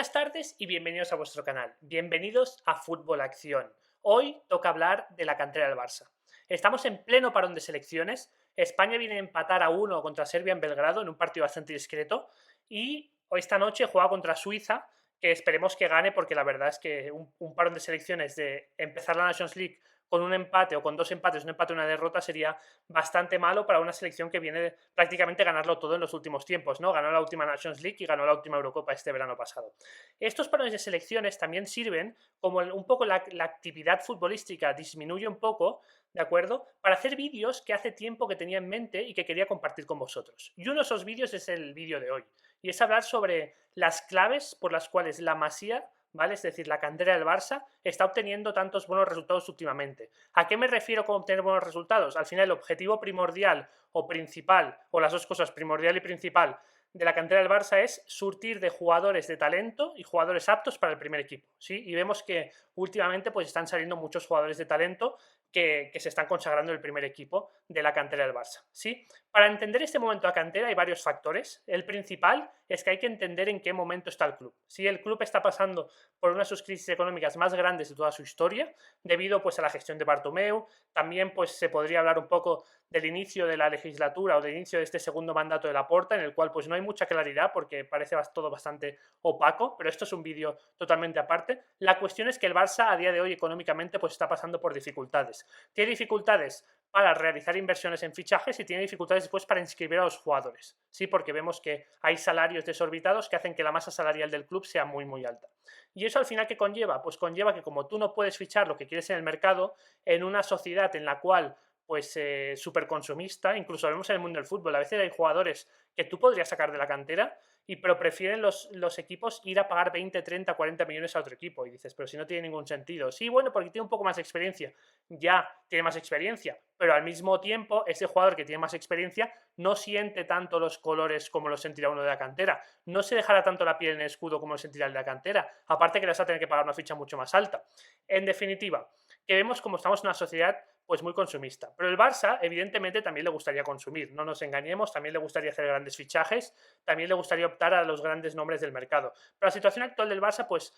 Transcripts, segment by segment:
Buenas tardes y bienvenidos a vuestro canal. Bienvenidos a Fútbol Acción. Hoy toca hablar de la cantera del Barça. Estamos en pleno parón de selecciones. España viene a empatar a 1 contra Serbia en Belgrado en un partido bastante discreto. Y hoy esta noche juega contra Suiza, que esperemos que gane porque la verdad es que un parón de selecciones de empezar la Nations League con un empate o con dos empates, un empate y una derrota sería bastante malo para una selección que viene de prácticamente ganarlo todo en los últimos tiempos, ¿no? Ganó la última Nations League y ganó la última Eurocopa este verano pasado. Estos parones de selecciones también sirven como un poco la actividad futbolística disminuye un poco, ¿de acuerdo? Para hacer vídeos que hace tiempo que tenía en mente y que quería compartir con vosotros. Y uno de esos vídeos es el vídeo de hoy. Y es hablar sobre las claves por las cuales la Masía, ¿vale? Es decir, la cantera del Barça está obteniendo tantos buenos resultados últimamente. ¿A qué me refiero con obtener buenos resultados? Al final, el objetivo primordial o principal, o las dos cosas, primordial y principal, de la cantera del Barça es surtir de jugadores de talento y jugadores aptos para el primer equipo, ¿sí? Y vemos que últimamente pues están saliendo muchos jugadores de talento que se están consagrando en el primer equipo de la cantera del Barça, ¿sí? Para entender este momento de la cantera hay varios factores. El principal es que hay que entender en qué momento está el club. Si el club está pasando por una de sus crisis económicas más grandes de toda su historia, debido pues a la gestión de Bartomeu, también pues se podría hablar un poco del inicio de la legislatura o del inicio de este segundo mandato de Laporta, en el cual pues no hay mucha claridad porque parece todo bastante opaco, pero esto es un vídeo totalmente aparte. La cuestión es que el Barça a día de hoy económicamente pues está pasando por dificultades. Tiene dificultades para realizar inversiones en fichajes y tiene dificultades después para inscribir a los jugadores, ¿sí? Porque vemos que hay salarios desorbitados que hacen que la masa salarial del club sea muy alta. ¿Y eso al final qué conlleva? Pues conlleva que como tú no puedes fichar lo que quieres en el mercado, en una sociedad en la cual pues súper consumista, incluso vemos en el mundo del fútbol, a veces hay jugadores que tú podrías sacar de la cantera, pero prefieren los equipos ir a pagar 20, 30, 40 millones a otro equipo. Y dices, pero si no tiene ningún sentido. Sí, bueno, porque tiene un poco más de experiencia. Ya tiene más experiencia, pero al mismo tiempo ese jugador que tiene más experiencia no siente tanto los colores como los sentirá uno de la cantera. No se dejará tanto la piel en el escudo como lo sentirá el de la cantera. Aparte que le vas a tener que pagar una ficha mucho más alta. En definitiva, que vemos como estamos en una sociedad pues muy consumista. Pero el Barça, evidentemente, también le gustaría consumir, no nos engañemos, también le gustaría hacer grandes fichajes, también le gustaría optar a los grandes nombres del mercado. Pero la situación actual del Barça, pues,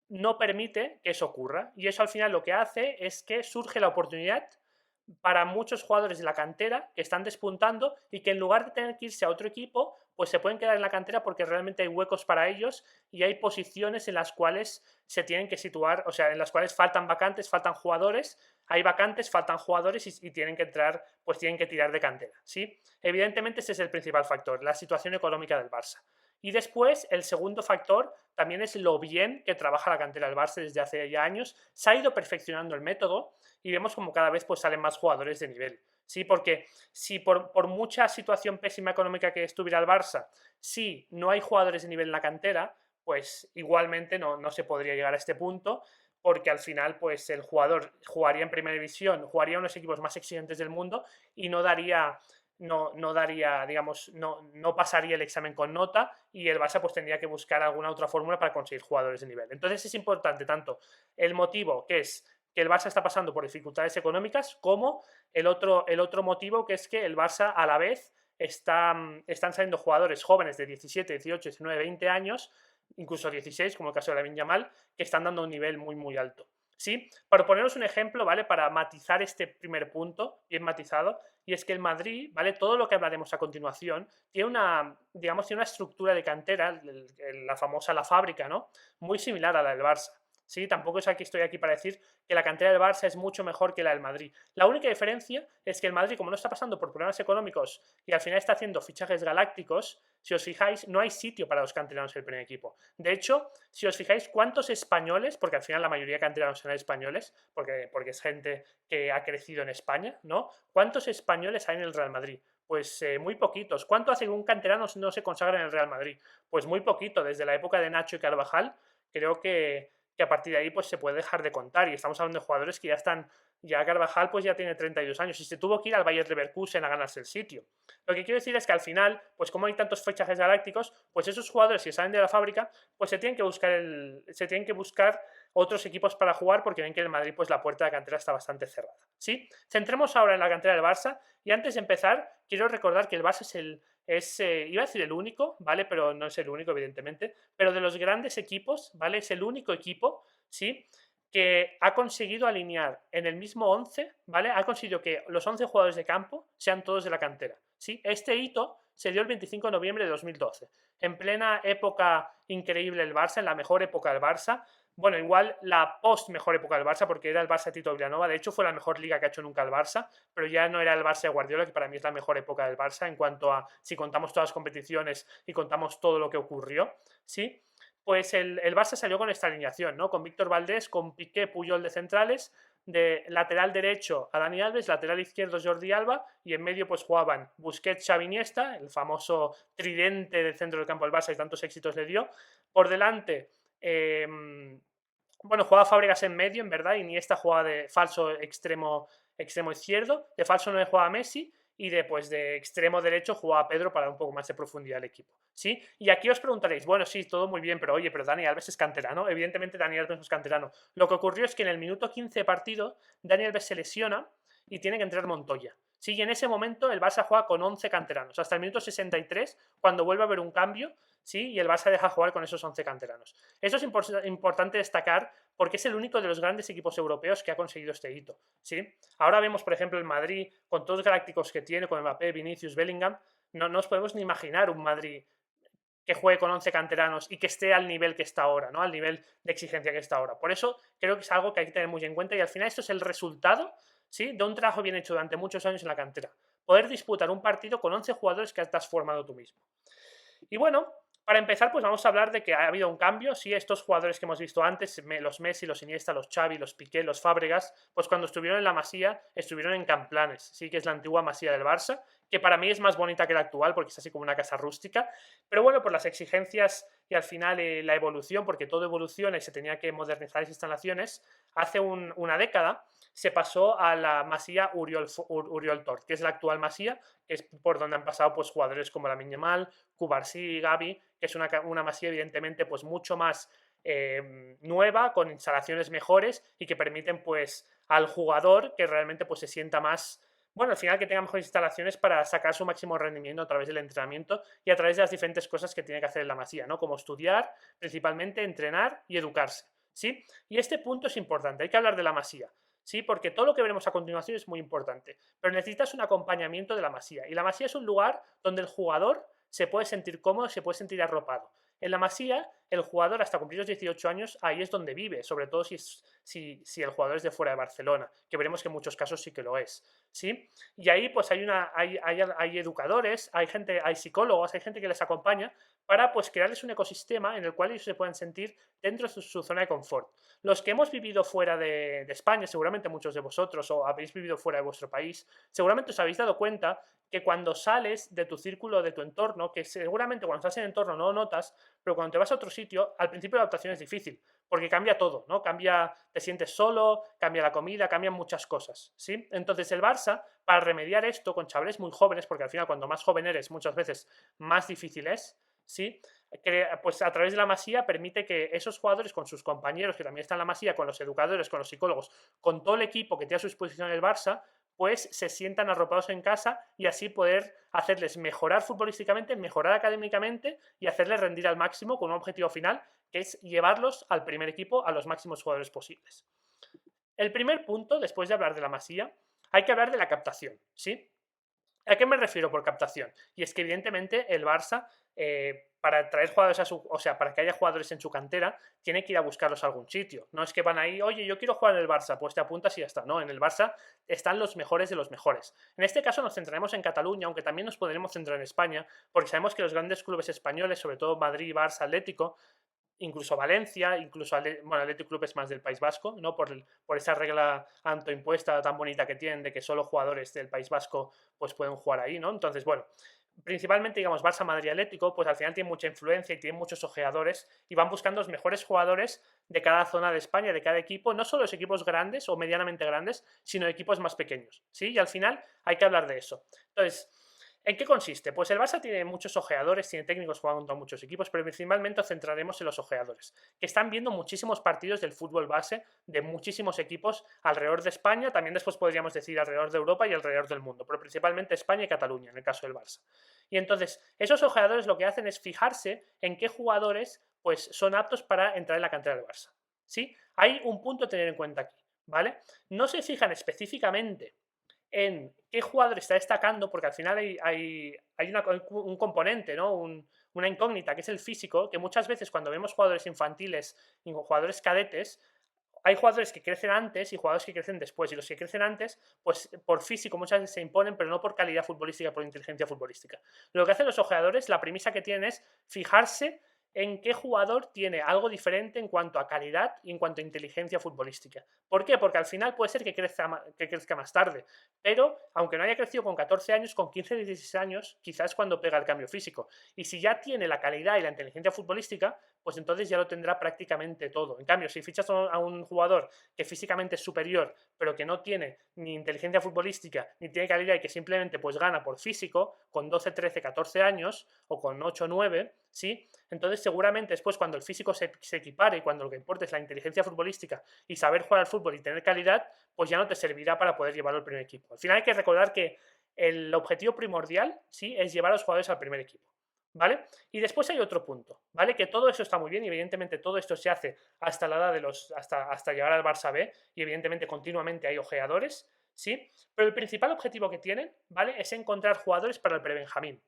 no permite que eso ocurra. Y eso al final lo que hace es que surge la oportunidad para muchos jugadores de la cantera que están despuntando y que en lugar de tener que irse a otro equipo, pues se pueden quedar en la cantera porque realmente hay huecos para ellos y hay posiciones en las cuales se tienen que situar, o sea, en las cuales faltan vacantes, faltan jugadores, hay vacantes, faltan jugadores y tienen que entrar, pues tienen que tirar de cantera, ¿sí? Evidentemente ese es el principal factor, la situación económica del Barça. Y después, el segundo factor también es lo bien que trabaja la cantera del Barça desde hace ya años. Se ha ido perfeccionando el método y vemos como cada vez pues, salen más jugadores de nivel. Sí, porque si por mucha situación pésima económica que estuviera el Barça, si no hay jugadores de nivel en la cantera, pues igualmente no se podría llegar a este punto, porque al final pues el jugador jugaría en primera división, jugaría en unos equipos más exigentes del mundo y no daría, digamos, no pasaría el examen con nota y el Barça pues tendría que buscar alguna otra fórmula para conseguir jugadores de nivel. Entonces es importante tanto el motivo, que es que el Barça está pasando por dificultades económicas, como el otro motivo, que es que el Barça a la vez están saliendo jugadores jóvenes de 17, 18, 19, 20 años, incluso 16, como el caso de Lamine Yamal, que están dando un nivel muy alto. ¿Sí? Para poneros un ejemplo, ¿vale? Para matizar este primer punto, bien matizado, y es que el Madrid, ¿vale? Todo lo que hablaremos a continuación, tiene tiene una estructura de cantera, la famosa la fábrica, ¿no? Muy similar a la del Barça. ¿Sí? Tampoco estoy aquí para decir que la cantera del Barça es mucho mejor que la del Madrid. La única diferencia es que el Madrid, como no está pasando por problemas económicos y al final está haciendo fichajes galácticos, si os fijáis, no hay sitio para los canteranos del primer equipo. De hecho, si os fijáis, ¿cuántos españoles, porque al final la mayoría de canteranos son españoles, porque es gente que ha crecido en España, ¿no? ¿Cuántos españoles hay en el Real Madrid? Pues muy poquitos. ¿Cuánto hace que un canterano no se consagra en el Real Madrid? Pues muy poquito. Desde la época de Nacho y Carvajal, creo que a partir de ahí pues se puede dejar de contar, y estamos hablando de jugadores que ya están Ya Carvajal pues ya tiene 32 años y se tuvo que ir al Bayer Leverkusen a ganarse el sitio. Lo que quiero decir es que al final, pues como hay tantos fichajes galácticos, pues esos jugadores si salen de la fábrica, pues se tienen que buscar otros equipos para jugar porque ven que en el Madrid pues la puerta de la cantera está bastante cerrada. ¿Sí? Centremos ahora en la cantera del Barça y antes de empezar quiero recordar que el Barça iba a decir el único, ¿vale? Pero no es el único, evidentemente, pero de los grandes equipos, ¿vale? Es el único equipo, ¿sí? Que ha conseguido alinear en el mismo 11, ¿vale? Ha conseguido que los 11 jugadores de campo sean todos de la cantera, ¿sí? Este hito se dio el 25 de noviembre de 2012, en plena época increíble del Barça, en la mejor época del Barça, bueno, igual la post mejor época del Barça, porque era el Barça Tito Vilanova, de hecho fue la mejor liga que ha hecho nunca el Barça, pero ya no era el Barça de Guardiola, que para mí es la mejor época del Barça en cuanto a si contamos todas las competiciones y contamos todo lo que ocurrió, ¿sí? Pues el Barça salió con esta alineación, ¿no? Con Víctor Valdés, con Piqué, Puyol de centrales, de lateral derecho a Dani Alves, lateral izquierdo Jordi Alba y en medio pues jugaban Busquets, Xavi, Iniesta, el famoso tridente del centro del campo del Barça y tantos éxitos le dio. Por delante, bueno, jugaba Fábregas en medio, en verdad, Iniesta jugaba de falso extremo izquierdo, de falso 9 jugaba Messi y de extremo derecho jugaba Pedro para dar un poco más de profundidad al equipo, ¿sí? Y aquí os preguntaréis, bueno, sí, todo muy bien, pero oye, pero Dani Alves es canterano, evidentemente Dani Alves no es canterano. Lo que ocurrió es que en el minuto 15 de partido, Dani Alves se lesiona y tiene que entrar Montoya. Sí, y en ese momento el Barça juega con 11 canteranos, hasta el minuto 63, cuando vuelve a haber un cambio, ¿sí? Y el Barça deja jugar con esos 11 canteranos. Eso es importante destacar porque es el único de los grandes equipos europeos que ha conseguido este hito, ¿sí? Ahora vemos, por ejemplo, el Madrid, con todos los galácticos que tiene, con Mbappé, Vinicius, Bellingham, no nos podemos ni imaginar un Madrid que juegue con 11 canteranos y que esté al nivel que está ahora, ¿no? Al nivel de exigencia que está ahora. Por eso creo que es algo que hay que tener muy en cuenta y al final esto es el resultado, ¿sí? De un trabajo bien hecho durante muchos años en la cantera. Poder disputar un partido con 11 jugadores que te has formado tú mismo. Y bueno, para empezar, pues vamos a hablar de que ha habido un cambio. Sí, estos jugadores que hemos visto antes, los Messi, los Iniesta, los Xavi, los Piqué, los Fábregas, pues cuando estuvieron en la Masía, estuvieron en Camplanes, sí, que es la antigua Masía del Barça, que para mí es más bonita que la actual porque es así como una casa rústica. Pero bueno, por las exigencias y al final la evolución, porque todo evoluciona y se tenía que modernizar las instalaciones, hace una década se pasó a la Masía Uriol Tort, que es la actual Masía, que es por donde han pasado pues, jugadores como Lamine Yamal, Cubarsí y Gavi, que es una Masía evidentemente pues, mucho más nueva, con instalaciones mejores y que permiten pues, al jugador que realmente pues, se sienta más, bueno, al final que tenga mejores instalaciones para sacar su máximo rendimiento a través del entrenamiento y a través de las diferentes cosas que tiene que hacer en la Masía, ¿no? Como estudiar, principalmente entrenar y educarse, ¿sí? Y este punto es importante, hay que hablar de la Masía. ¿Sí? Porque todo lo que veremos a continuación es muy importante, pero necesitas un acompañamiento de la Masía. Y la Masía es un lugar donde el jugador se puede sentir cómodo, se puede sentir arropado. En la Masía, el jugador hasta cumplir los 18 años, ahí es donde vive, sobre todo si el jugador es de fuera de Barcelona, que veremos que en muchos casos sí que lo es. ¿Sí? Y ahí pues hay educadores, hay gente, hay psicólogos, hay gente que les acompaña para pues crearles un ecosistema en el cual ellos se puedan sentir dentro de su zona de confort. Los que hemos vivido fuera de España, seguramente muchos de vosotros, o habéis vivido fuera de vuestro país, seguramente os habéis dado cuenta que cuando sales de tu círculo, de tu entorno, que seguramente cuando estás en el entorno no lo notas, pero cuando te vas a otro sitio, al principio la adaptación es difícil, porque cambia todo, ¿no? Cambia, te sientes solo, cambia la comida, cambian muchas cosas, ¿sí? Entonces el Barça, para remediar esto con chavales muy jóvenes, porque al final cuando más joven eres, muchas veces más difícil es, ¿sí? Pues a través de la Masía permite que esos jugadores con sus compañeros, que también están en la Masía, con los educadores, con los psicólogos, con todo el equipo que tiene a su disposición el Barça, pues se sientan arropados en casa y así poder hacerles mejorar futbolísticamente, mejorar académicamente y hacerles rendir al máximo con un objetivo final, que es llevarlos al primer equipo a los máximos jugadores posibles. El primer punto, después de hablar de la Masía, hay que hablar de la captación, ¿sí? ¿A qué me refiero por captación? Y es que evidentemente el Barça, para traer jugadores para que haya jugadores en su cantera, tiene que ir a buscarlos a algún sitio. No es que van ahí, oye, yo quiero jugar en el Barça, pues te apuntas y ya está. No, en el Barça están los mejores de los mejores. En este caso nos centraremos en Cataluña, aunque también nos podremos centrar en España, porque sabemos que los grandes clubes españoles, sobre todo Madrid, Barça, Atlético, incluso Valencia, incluso Athletic Club es más del País Vasco, ¿no? Por esa regla autoimpuesta tan bonita que tienen de que solo jugadores del País Vasco pues pueden jugar ahí, ¿no? Entonces, bueno, principalmente, digamos, Barça, Madrid, Atlético, pues al final tienen mucha influencia y tienen muchos ojeadores y van buscando los mejores jugadores de cada zona de España, de cada equipo, no solo los equipos grandes o medianamente grandes, sino equipos más pequeños, ¿sí? Y al final hay que hablar de eso. Entonces, ¿en qué consiste? Pues el Barça tiene muchos ojeadores, tiene técnicos jugando a muchos equipos, pero principalmente nos centraremos en los ojeadores, que están viendo muchísimos partidos del fútbol base de muchísimos equipos alrededor de España, también después podríamos decir alrededor de Europa y alrededor del mundo, pero principalmente España y Cataluña, en el caso del Barça. Y entonces, esos ojeadores lo que hacen es fijarse en qué jugadores pues, son aptos para entrar en la cantera del Barça. ¿Sí? Hay un punto a tener en cuenta aquí, ¿vale? No se fijan específicamente en qué jugador está destacando, porque al final hay un componente, ¿no? Una incógnita, que es el físico, que muchas veces cuando vemos jugadores infantiles y jugadores cadetes, hay jugadores que crecen antes y jugadores que crecen después, y los que crecen antes, pues por físico muchas veces se imponen, pero no por calidad futbolística, por inteligencia futbolística. Lo que hacen los ojeadores, la premisa que tienen es fijarse en qué jugador tiene algo diferente en cuanto a calidad y en cuanto a inteligencia futbolística. ¿Por qué? Porque al final puede ser que crezca más tarde, pero aunque no haya crecido con 14 años, con 15, 16 años, quizás es cuando pega el cambio físico. Y si ya tiene la calidad y la inteligencia futbolística, pues entonces ya lo tendrá prácticamente todo. En cambio, si fichas a un jugador que físicamente es superior, pero que no tiene ni inteligencia futbolística, ni tiene calidad y que simplemente pues gana por físico, con 12, 13, 14 años, o con 8, 9, ¿sí? Entonces seguramente después cuando el físico se equipare y cuando lo que importa es la inteligencia futbolística y saber jugar al fútbol y tener calidad, pues ya no te servirá para poder llevarlo al primer equipo. Al final hay que recordar que el objetivo primordial, ¿sí?, es llevar a los jugadores al primer equipo. ¿Vale? Y después hay otro punto, ¿vale? Que todo eso está muy bien y evidentemente todo esto se hace hasta la edad de hasta llegar al Barça B y evidentemente continuamente hay ojeadores, ¿sí? Pero el principal objetivo que tienen, ¿vale? Es encontrar jugadores para el prebenjamín,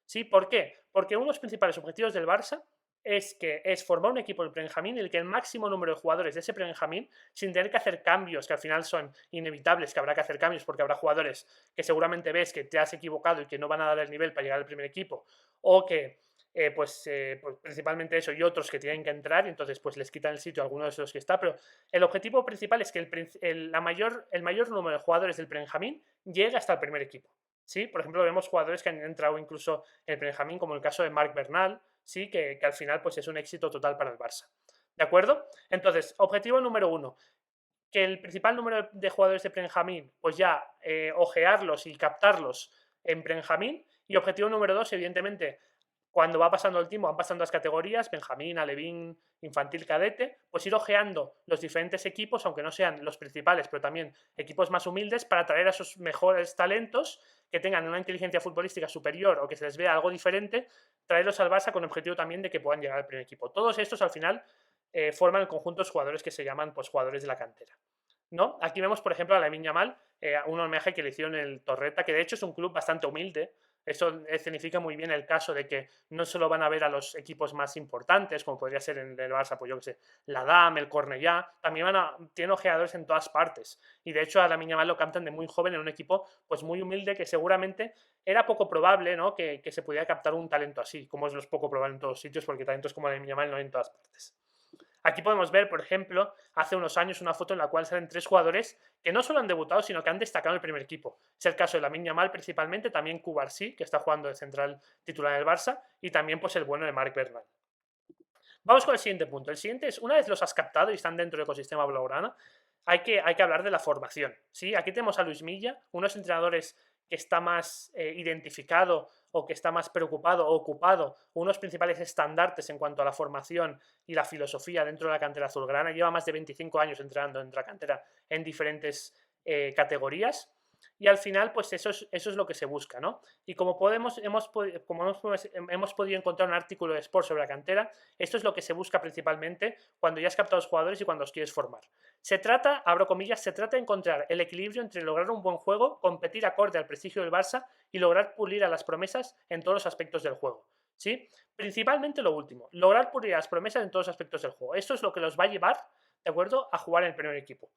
¿sí? ¿Por qué? Porque uno de los principales objetivos del Barça es formar un equipo del prebenjamín en el que el máximo número de jugadores de ese prebenjamín, sin tener que hacer cambios, que al final son inevitables, que habrá que hacer cambios porque habrá jugadores que seguramente ves que te has equivocado y que no van a dar el nivel para llegar al primer equipo, o que pues principalmente eso y otros que tienen que entrar y entonces pues les quitan el sitio a algunos de los que está, pero el objetivo principal es que el mayor número de jugadores del prebenjamín llegue hasta el primer equipo, ¿sí? Por ejemplo, vemos jugadores que han entrado incluso en el prebenjamín, como el caso de Marc Bernal, ¿sí? Que al final pues es un éxito total para el Barça, ¿de acuerdo? Entonces, objetivo número 1, que el principal número de jugadores de prebenjamín, pues ya ojearlos y captarlos en prebenjamín, y objetivo número 2, evidentemente, cuando va pasando el tiempo, van pasando las categorías, Benjamín, Alevín, Infantil, Cadete, pues ir ojeando los diferentes equipos, aunque no sean los principales, pero también equipos más humildes, para traer a esos mejores talentos que tengan una inteligencia futbolística superior o que se les vea algo diferente, traerlos al Barça con el objetivo también de que puedan llegar al primer equipo. Todos estos al final forman el conjunto de jugadores que se llaman pues, jugadores de la cantera, ¿no? Aquí vemos, por ejemplo, a Lamine Yamal, un homenaje que le hicieron en el Torreta, que de hecho es un club bastante humilde. Eso significa muy bien el caso de que no solo van a ver a los equipos más importantes, como podría ser en el Barça, pues yo que sé, la DAM, el Cornellá, también tienen ojeadores en todas partes. Y de hecho a Lamine Yamal lo captan de muy joven en un equipo pues muy humilde que seguramente era poco probable, ¿no?, que se pudiera captar un talento así, como es poco probable en todos sitios, porque talentos como Lamine Yamal no hay en todas partes. Aquí podemos ver, por ejemplo, hace unos años una foto en la cual salen 3 jugadores que no solo han debutado, sino que han destacado en el primer equipo. Es el caso de Lamine Yamal principalmente, también Cubarsí, que está jugando de central titular del Barça, y también pues el bueno de Marc Bernal. Vamos con el siguiente punto. El siguiente es, una vez los has captado y están dentro del ecosistema blaugrana, hay que hablar de la formación, ¿sí? Aquí tenemos a Luis Milla, unos entrenadores que está más identificado o que está más preocupado o ocupado, unos principales estandartes en cuanto a la formación y la filosofía dentro de la cantera azulgrana. Lleva más de 25 años entrenando en la cantera en diferentes categorías. Y al final, pues eso es lo que se busca, ¿no? Y como hemos podido encontrar un artículo de Sport sobre la cantera, esto es lo que se busca principalmente cuando ya has captado a los jugadores y cuando los quieres formar. Se trata, abro comillas, se trata de encontrar el equilibrio entre lograr un buen juego, competir acorde al prestigio del Barça y lograr pulir a las promesas en todos los aspectos del juego, ¿sí? Principalmente lo último, lograr pulir a las promesas en todos los aspectos del juego. Esto es lo que los va a llevar, ¿de acuerdo?, a jugar en el primer equipo.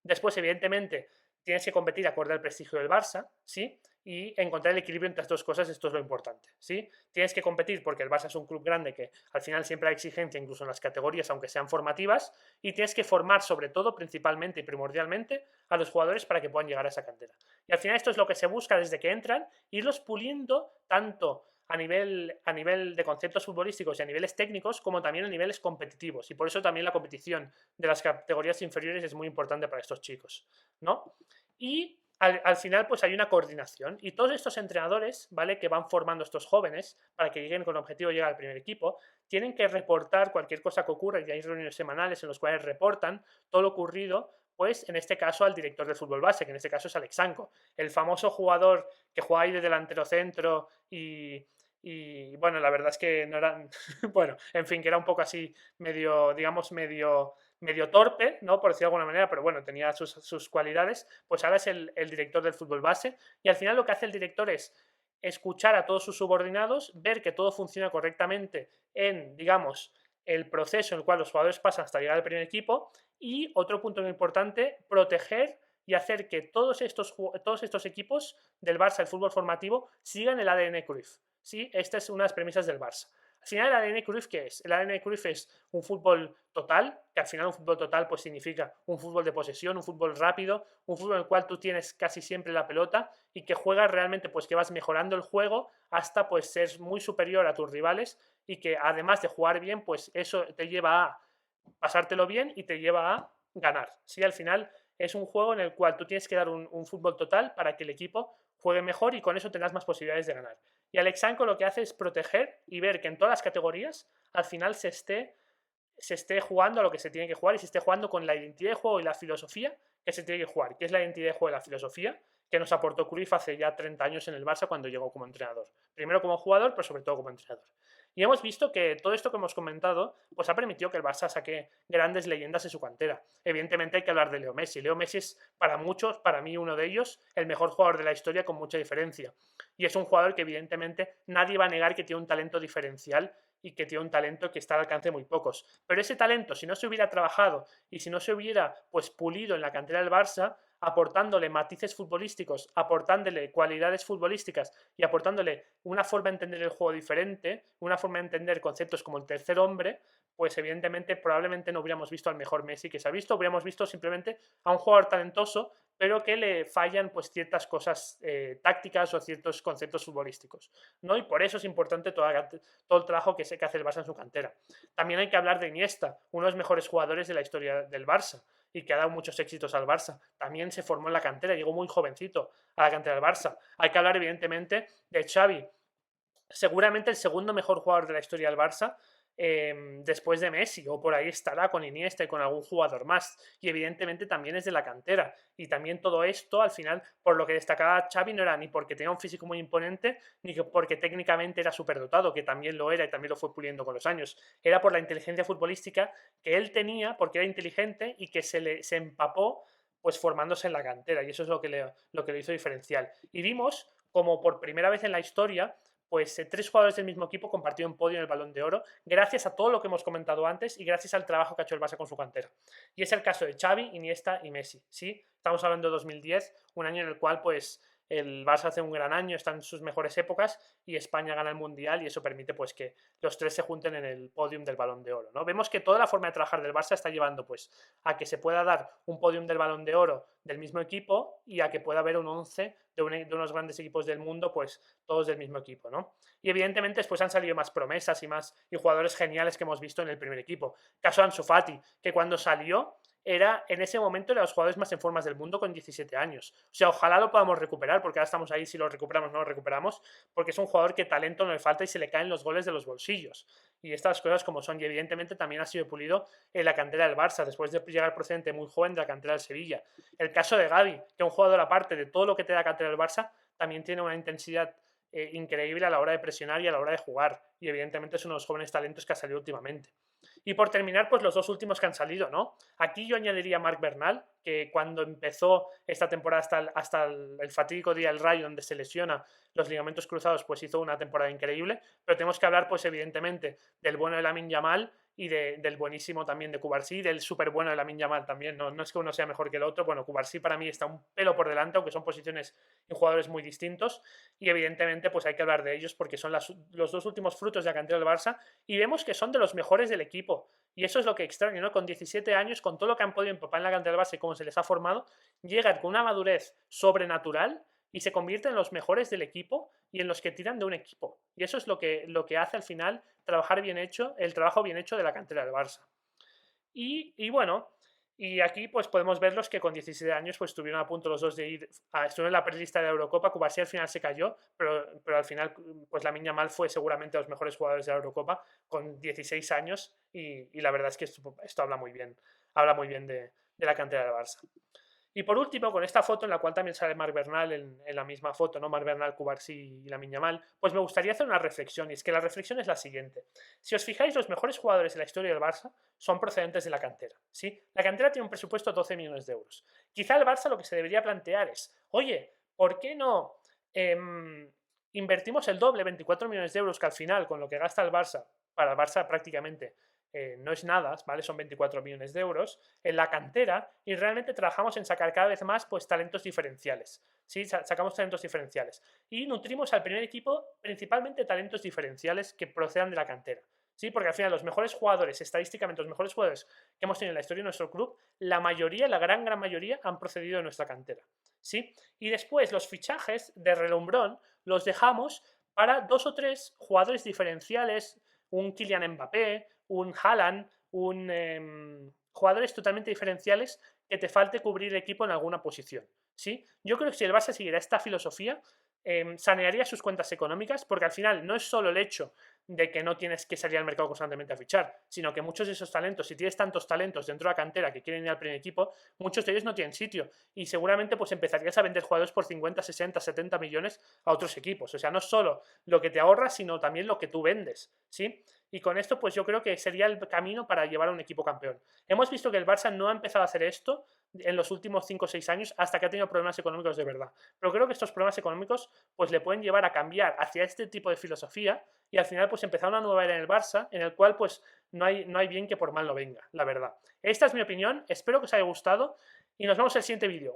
Después, evidentemente, tienes que competir acorde al prestigio del Barça, ¿sí? y encontrar el equilibrio entre las dos cosas, esto es lo importante, ¿sí? Tienes que competir porque el Barça es un club grande que al final siempre hay exigencia, incluso en las categorías, aunque sean formativas, y tienes que formar sobre todo, principalmente y primordialmente, a los jugadores para que puedan llegar a esa cantera. Y al final esto es lo que se busca desde que entran, irlos puliendo tanto a nivel de conceptos futbolísticos y a niveles técnicos, como también a niveles competitivos. Y por eso también la competición de las categorías inferiores es muy importante para estos chicos, ¿no? Y al final pues hay una coordinación y todos estos entrenadores, ¿vale? Que van formando a estos jóvenes para que lleguen con el objetivo de llegar al primer equipo, tienen que reportar cualquier cosa que ocurra y hay reuniones semanales en las cuales reportan todo lo ocurrido, pues en este caso al director del fútbol base, que en este caso es Alexanko, el famoso jugador que juega ahí de delantero centro y bueno, la verdad es que no era, bueno, en fin, que era un poco así medio, digamos, medio torpe, ¿no? Por decirlo de alguna manera, pero bueno, tenía sus cualidades, pues ahora es el director del fútbol base y al final lo que hace el director es escuchar a todos sus subordinados, ver que todo funciona correctamente en, digamos, el proceso en el cual los jugadores pasan hasta llegar al primer equipo y otro punto muy importante, proteger y hacer que todos estos equipos del Barça, el fútbol formativo, sigan el ADN Cruyff. ¿Sí? Esta es una de las premisas del Barça. Al final, el ADN Cruyff, ¿qué es? El ADN Cruyff es un fútbol total, que al final un fútbol total pues significa un fútbol de posesión, un fútbol rápido, un fútbol en el cual tú tienes casi siempre la pelota y que juegas realmente, pues que vas mejorando el juego hasta pues ser muy superior a tus rivales y que además de jugar bien, pues eso te lleva a pasártelo bien y te lleva a ganar. ¿Sí? Al final es un juego en el cual tú tienes que dar un fútbol total para que el equipo juegue mejor y con eso tendrás más posibilidades de ganar. Y Alexanko lo que hace es proteger y ver que en todas las categorías al final se esté jugando a lo que se tiene que jugar y se esté jugando con la identidad de juego y la filosofía que se tiene que jugar, que es la identidad de juego y la filosofía que nos aportó Cruyff hace ya 30 años en el Barça cuando llegó como entrenador. Primero como jugador, pero sobre todo como entrenador. Y hemos visto que todo esto que hemos comentado pues ha permitido que el Barça saque grandes leyendas de su cantera. Evidentemente hay que hablar de Leo Messi. Leo Messi es para muchos, para mí uno de ellos, el mejor jugador de la historia con mucha diferencia. Y es un jugador que evidentemente nadie va a negar que tiene un talento diferencial y que tiene un talento que está al alcance de muy pocos. Pero ese talento, si no se hubiera trabajado y si no se hubiera pues pulido en la cantera del Barça, aportándole matices futbolísticos, aportándole cualidades futbolísticas y aportándole una forma de entender el juego diferente, una forma de entender conceptos como el tercer hombre, pues evidentemente probablemente no hubiéramos visto al mejor Messi que se ha visto, hubiéramos visto simplemente a un jugador talentoso, pero que le fallan pues ciertas cosas tácticas o ciertos conceptos futbolísticos, ¿no? Y por eso es importante todo el trabajo que hace el Barça en su cantera. También hay que hablar de Iniesta, uno de los mejores jugadores de la historia del Barça y que ha dado muchos éxitos al Barça. También se formó en la cantera, llegó muy jovencito a la cantera del Barça. Hay que hablar, evidentemente, de Xavi, seguramente el segundo mejor jugador de la historia del Barça, después de Messi, o por ahí estará con Iniesta y con algún jugador más. Y evidentemente también es de la cantera. Y también todo esto, al final, por lo que destacaba Xavi, no era ni porque tenía un físico muy imponente, ni porque técnicamente era superdotado, que también lo era y también lo fue puliendo con los años. Era por la inteligencia futbolística que él tenía, porque era inteligente y que se empapó pues formándose en la cantera. Y eso es lo que le hizo diferencial. Y vimos como por primera vez en la historia pues tres jugadores del mismo equipo compartieron podio en el Balón de Oro, gracias a todo lo que hemos comentado antes y gracias al trabajo que ha hecho el Barça con su cantera. Y es el caso de Xavi, Iniesta y Messi, ¿sí? Estamos hablando de 2010, un año en el cual pues el Barça hace un gran año, está en sus mejores épocas y España gana el Mundial y eso permite pues que los tres se junten en el podium del Balón de Oro, ¿no? Vemos que toda la forma de trabajar del Barça está llevando pues a que se pueda dar un podium del Balón de Oro del mismo equipo y a que pueda haber un 11 de unos grandes equipos del mundo, pues todos del mismo equipo, ¿no? Y evidentemente después han salido más promesas y jugadores geniales que hemos visto en el primer equipo. Caso de Ansu Fati, que cuando salió era en ese momento de los jugadores más en formas del mundo con 17 años. O sea, ojalá lo podamos recuperar, porque ahora estamos ahí, si lo recuperamos no lo recuperamos, porque es un jugador que talento no le falta y se le caen los goles de los bolsillos. Y estas cosas como son, y evidentemente también ha sido pulido en la cantera del Barça, después de llegar procedente muy joven de la cantera del Sevilla. El caso de Gavi, que es un jugador aparte de todo lo que te da la cantera del Barça, también tiene una intensidad increíble a la hora de presionar y a la hora de jugar. Y evidentemente es uno de los jóvenes talentos que ha salido últimamente. Y por terminar, pues los dos últimos que han salido, ¿no? Aquí yo añadiría a Marc Bernal, que cuando empezó esta temporada hasta el fatídico día del Rayo, donde se lesiona los ligamentos cruzados, pues hizo una temporada increíble. Pero tenemos que hablar, pues evidentemente, del bueno de Lamine Yamal y del buenísimo también de Cubarsí, del súper bueno de Lamine Yamal también. No, no es que uno sea mejor que el otro. Bueno, Cubarsí para mí está un pelo por delante, aunque son posiciones y jugadores muy distintos. Y evidentemente, pues hay que hablar de ellos porque son los dos últimos frutos de la cantera del Barça y vemos que son de los mejores del equipo. Y eso es lo que extraño, ¿no? Con 17 años, con todo lo que han podido empapar en la cantera del Barça y cómo se les ha formado, llegan con una madurez sobrenatural y se convierten en los mejores del equipo y en los que tiran de un equipo. Y eso es lo que hace al final trabajar bien hecho, el trabajo bien hecho de la cantera del Barça. Y bueno, y aquí pues podemos verlos que con 17 años pues estuvieron a punto los dos de ir, estuvieron en la prelista de la Eurocopa. Cubarsí al final se cayó, pero al final pues Lamine Yamal fue seguramente de los mejores jugadores de la Eurocopa con 16 años y la verdad es que esto habla muy bien de la cantera del Barça. Y por último, con esta foto en la cual también sale Marc Bernal en la misma foto, ¿no? Marc Bernal, Cubarsí y Lamine Yamal, pues me gustaría hacer una reflexión, y es que la reflexión es la siguiente. Si os fijáis, los mejores jugadores de la historia del Barça son procedentes de la cantera, ¿sí? La cantera tiene un presupuesto de 12 millones de euros. Quizá el Barça lo que se debería plantear es, oye, ¿por qué no invertimos el doble, 24 millones de euros, que al final, con lo que gasta el Barça, para el Barça prácticamente no es nada, ¿vale? Son 24 millones de euros, en la cantera y realmente trabajamos en sacar cada vez más pues, talentos diferenciales. ¿Sí? Sacamos talentos diferenciales. Y nutrimos al primer equipo principalmente talentos diferenciales que procedan de la cantera. ¿Sí? Porque al final los mejores jugadores, estadísticamente los mejores jugadores que hemos tenido en la historia de nuestro club, la mayoría, la gran mayoría, han procedido de nuestra cantera. ¿Sí? Y después los fichajes de relumbrón los dejamos para 2 o 3 jugadores diferenciales, un Kylian Mbappé, un Haaland, jugadores totalmente diferenciales que te falte cubrir el equipo en alguna posición. ¿Sí? Yo creo que si el Barça siguiera esta filosofía, sanearía sus cuentas económicas, porque al final no es solo el hecho de que no tienes que salir al mercado constantemente a fichar, sino que muchos de esos talentos, si tienes tantos talentos dentro de la cantera que quieren ir al primer equipo, muchos de ellos no tienen sitio y seguramente pues empezarías a vender jugadores por 50, 60, 70 millones a otros equipos. O sea, no solo lo que te ahorras, sino también lo que tú vendes, ¿sí? Y con esto pues yo creo que sería el camino para llevar a un equipo campeón. Hemos visto que el Barça no ha empezado a hacer esto en los últimos 5 o 6 años hasta que ha tenido problemas económicos de verdad. Pero creo que estos problemas económicos pues le pueden llevar a cambiar hacia este tipo de filosofía y al final pues empezar una nueva era en el Barça en el cual pues no hay bien que por mal no venga, la verdad. Esta es mi opinión, espero que os haya gustado y nos vemos en el siguiente vídeo.